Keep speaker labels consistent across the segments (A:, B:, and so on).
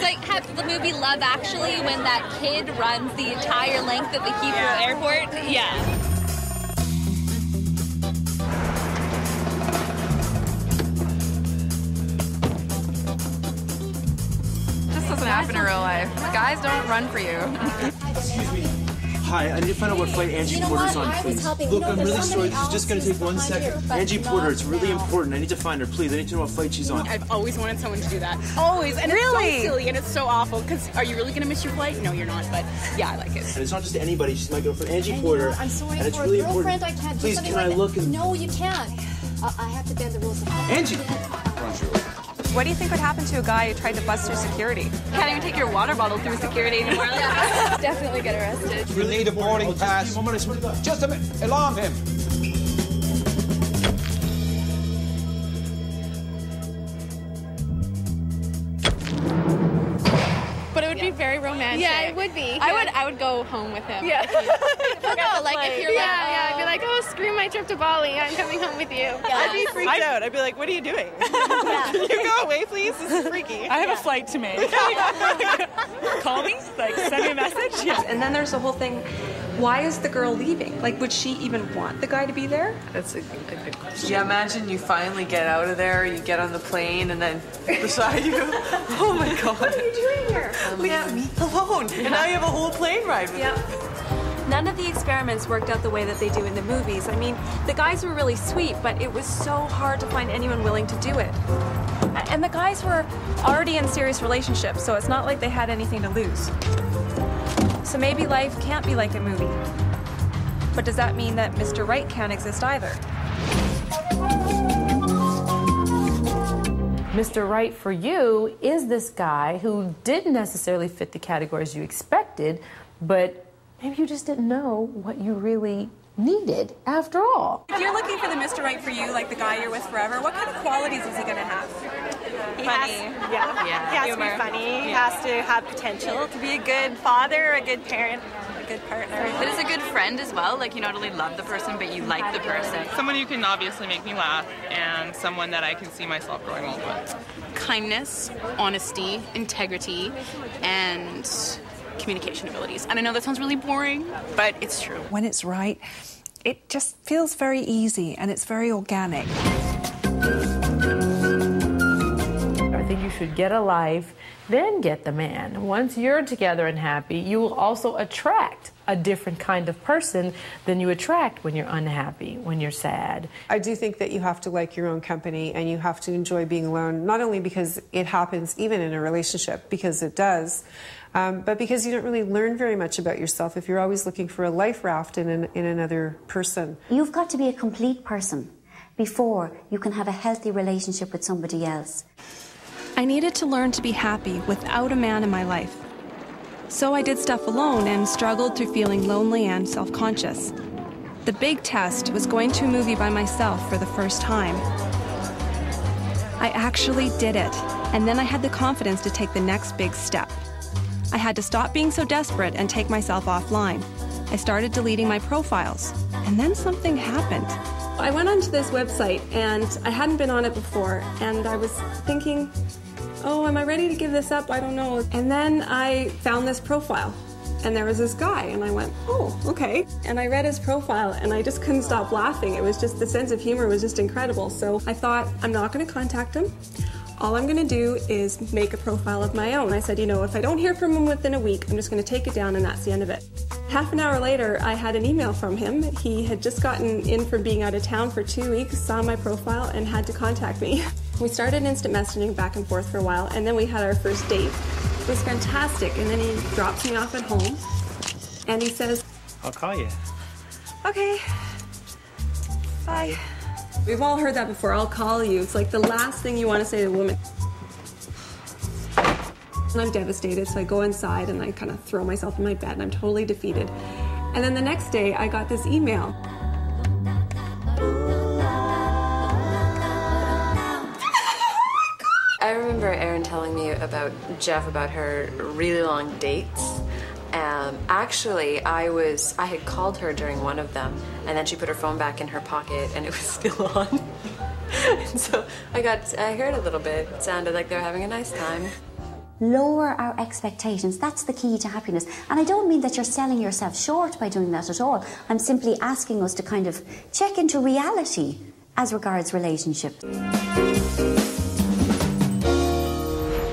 A: like the movie Love Actually when that kid runs the entire length of the Heathrow Airport. Yeah.
B: This doesn't happen in real life. Guys don't run for you.
C: Excuse me. Hi, I need to find out what flight Angie Porter's on, please. Look, I'm really sorry. This is just going to take 1 second. Angie Porter, it's really important. I need to find her, please. I need to know what flight she's on.
D: I've always wanted someone to do that. Always. And
B: really?
D: It's so silly and it's so awful. Because are you really going to miss your flight? No, you're not. But yeah, I like it.
C: And it's not just anybody. She's my girlfriend, Angie Porter.
E: I'm sorry,
C: and it's
E: for
C: really
E: a girlfriend,
C: important.
E: I can't do
C: Please,
E: something
C: can I
E: like
C: look? And...
E: No, you can't. I have to bend the rules.
C: Angie!
B: What do you think would happen to a guy who tried to bust through security? Can't even take your water bottle through security anymore.
A: Definitely get arrested.
F: You need a boarding pass. Just a minute. Alarm him.
D: But it would be very romantic.
A: Yeah, it would be.
D: I would go home with him.
A: Yeah. No, like if you're
D: I'd be like, oh, screw my trip to Bali. I'm coming home with you.
A: Yeah.
G: I'd be freaked out. I'd be like, what are you doing? Can you go away, please? This is freaky.
H: I have a flight to make. Call me, like send me a message. Yeah.
B: And then there's the whole thing, why is the girl leaving? Like, would she even want the guy to be there?
I: That's a good question. Yeah, imagine you finally get out of there, you get on the plane, and then beside you, oh my God.
B: What are you doing here?
I: Leave me alone. Yeah. And now you have a whole plane ride with me.
J: None of the experiments worked out the way that they do in the movies. I mean, the guys were really sweet, but it was so hard to find anyone willing to do it. And the guys were already in serious relationships, so it's not like they had anything to lose. So maybe life can't be like a movie. But does that mean that Mr. Right can't exist either?
K: Mr. Right for you is this guy who didn't necessarily fit the categories you expected, but maybe you just didn't know what you really needed after all.
B: If you're looking for the Mr. Right for you, like the guy you're with forever, what kind of qualities is he going to have?
G: Funny. He has to be funny. He has to have potential to be a good father, a good parent, a good partner.
I: But as a good friend as well, like you not only love the person, but you like the person.
H: Someone who can obviously make me laugh and someone that I can see myself growing old with.
D: Kindness, honesty, integrity, and communication abilities. And I know that sounds really boring, but it's true.
L: When it's right, it just feels very easy and it's very organic.
K: I think you should get a life, then get the man. Once you're together and happy, you will also attract a different kind of person than you attract when you're unhappy, when you're sad.
M: I do think that you have to like your own company and you have to enjoy being alone, not only because it happens even in a relationship, because it does, but because you don't really learn very much about yourself if you're always looking for a life raft in another person.
E: You've got to be a complete person before you can have a healthy relationship with somebody else.
J: I needed to learn to be happy without a man in my life. So I did stuff alone and struggled through feeling lonely and self-conscious. The big test was going to a movie by myself for the first time. I actually did it, and then I had the confidence to take the next big step. I had to stop being so desperate and take myself offline. I started deleting my profiles, and then something happened. I went onto this website, and I hadn't been on it before, and I was thinking, oh, am I ready to give this up? I don't know. And then I found this profile, and there was this guy, and I went, oh, okay. And I read his profile, and I just couldn't stop laughing. It was just, the sense of humor was just incredible. So I thought, I'm not going to contact him. All I'm going to do is make a profile of my own. I said, you know, if I don't hear from him within a week, I'm just going to take it down, and that's the end of it. Half an hour later, I had an email from him. He had just gotten in from being out of town for 2 weeks, saw my profile, and had to contact me. We started instant messaging back and forth for a while, and then we had our first date. It was fantastic, and then he drops me off at home, and he says,
C: I'll call you.
J: Okay, bye. We've all heard that before, I'll call you. It's like the last thing you want to say to a woman. And I'm devastated, so I go inside and I kind of throw myself in my bed and I'm totally defeated. And then the next day, I got this email.
I: I remember Erin telling me about Jeff, about her really long dates. Actually, I had called her during one of them, and then she put her phone back in her pocket, and it was still on. And so I heard a little bit. It sounded like they were having a nice time.
E: lower our expectations. That's the key to happiness. And I don't mean that you're selling yourself short by doing that at all. I'm simply asking us to kind of check into reality as regards relationships.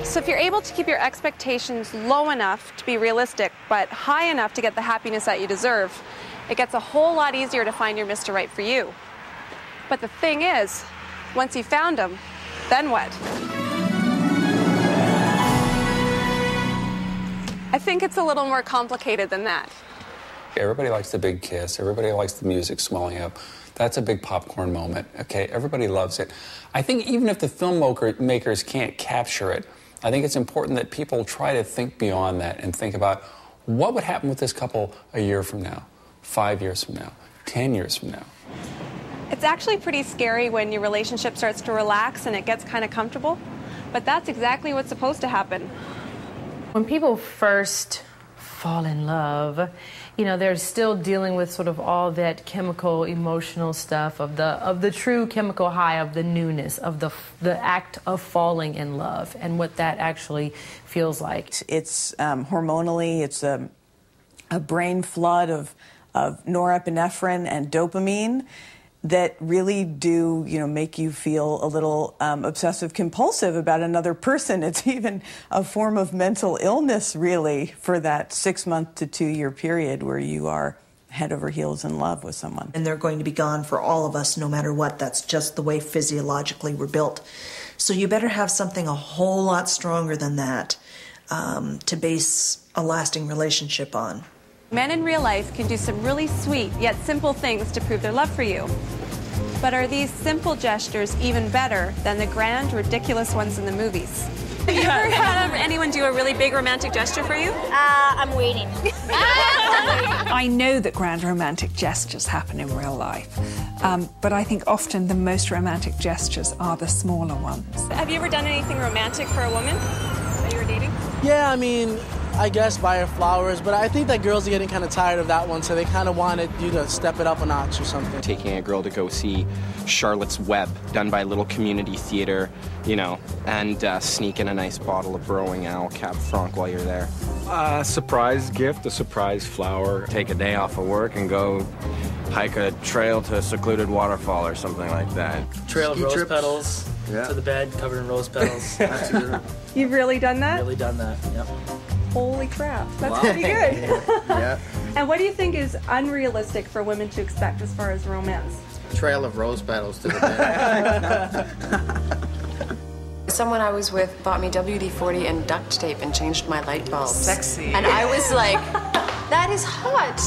J: So if you're able to keep your expectations low enough to be realistic, but high enough to get the happiness that you deserve, it gets a whole lot easier to find your Mr. Right for you. But the thing is, once you found him, then what? I think it's a little more complicated than that.
N: Everybody likes the big kiss. Everybody likes the music swelling up. That's a big popcorn moment, okay? Everybody loves it. I think even if the filmmakers can't capture it, I think it's important that people try to think beyond that and think about what would happen with this couple a year from now, 5 years from now, 10 years from now.
J: It's actually pretty scary when your relationship starts to relax and it gets kind of comfortable, but that's exactly what's supposed to happen.
K: When people first fall in love, you know, they're still dealing with sort of all that chemical, emotional stuff of the true chemical high of the newness, of the act of falling in love and what that actually feels like.
O: It's hormonally, it's a brain flood of norepinephrine and dopamine that really do, you know, make you feel a little obsessive compulsive about another person. It's even a form of mental illness, really, for that 6-month to 2-year period where you are head over heels in love with someone.
P: And they're going to be gone for all of us, no matter what. That's just the way physiologically we're built. So you better have something a whole lot stronger than that to base a lasting relationship on.
J: Men in real life can do some really sweet yet simple things to prove their love for you. But are these simple gestures even better than the grand, ridiculous ones in the movies? Have you ever had anyone do a really big romantic gesture for you?
Q: I'm waiting.
L: I know that grand romantic gestures happen in real life, but I think often the most romantic gestures are the smaller ones.
J: Have you ever done anything romantic for a woman that you were dating?
R: Yeah, I mean, I guess buy her flowers, but I think that girls are getting kind of tired of that one, so they kind of wanted you to step it up a notch or something.
S: Taking a girl to go see Charlotte's Web, done by a little community theater, you know, and sneak in a nice bottle of Burrowing Owl Cab Franc while you're there.
T: A surprise gift, a surprise flower.
U: Take a day off of work and go hike a trail to a secluded waterfall or something like that.
V: Trail of rose
R: trips.
V: Petals to the bed covered in rose petals. That's a good one.
J: You've really done that?
V: Really done that, yep.
J: Holy crap, that's pretty good.
U: Yeah.
J: And what do you think is unrealistic for women to expect as far as romance?
U: Trail of rose petals to the bed.
I: Someone I was with bought me WD-40 and duct tape and changed my light bulb.
R: Sexy.
I: And I was like, that is hot.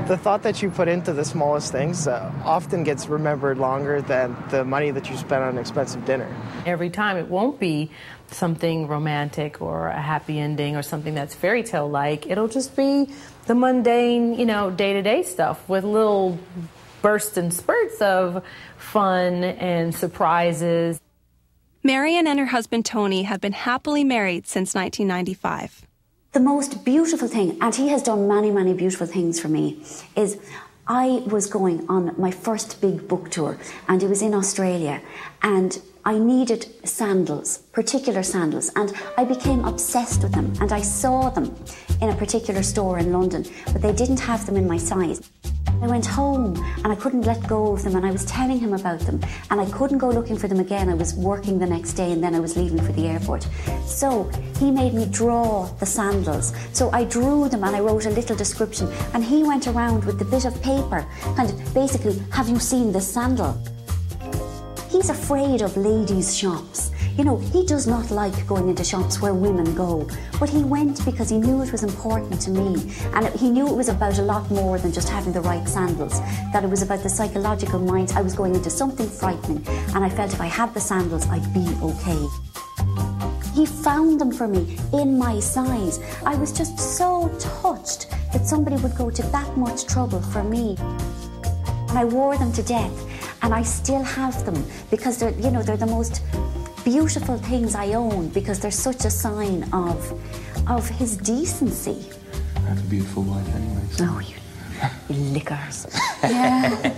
W: The thought that you put into the smallest things often gets remembered longer than the money that you spend on an expensive dinner.
K: Every time it won't be something romantic or a happy ending or something that's fairy tale-like. It'll just be the mundane, you know, day-to-day stuff with little bursts and spurts of fun and surprises.
J: Marion and her husband Tony have been happily married since 1995.
E: The most beautiful thing, and he has done many, many beautiful things for me, is I was going on my first big book tour, and it was in Australia, and I needed sandals, particular sandals, and I became obsessed with them, and I saw them in a particular store in London, but they didn't have them in my size. I went home and I couldn't let go of them, and I was telling him about them, and I couldn't go looking for them again. I was working the next day and then I was leaving for the airport. So he made me draw the sandals. So I drew them and I wrote a little description, and he went around with the bit of paper and basically, have you seen this sandal? He's afraid of ladies' shops. You know, he does not like going into shops where women go. But he went because he knew it was important to me. And he knew it was about a lot more than just having the right sandals. That it was about the psychological minds. I was going into something frightening. And I felt if I had the sandals, I'd be okay. He found them for me in my size. I was just so touched that somebody would go to that much trouble for me. And I wore them to death. And I still have them because they're, you know, they're the most beautiful things I own, because they're such a sign of his decency.
U: I have a beautiful wife anyways.
E: Oh, you lickers. Yeah.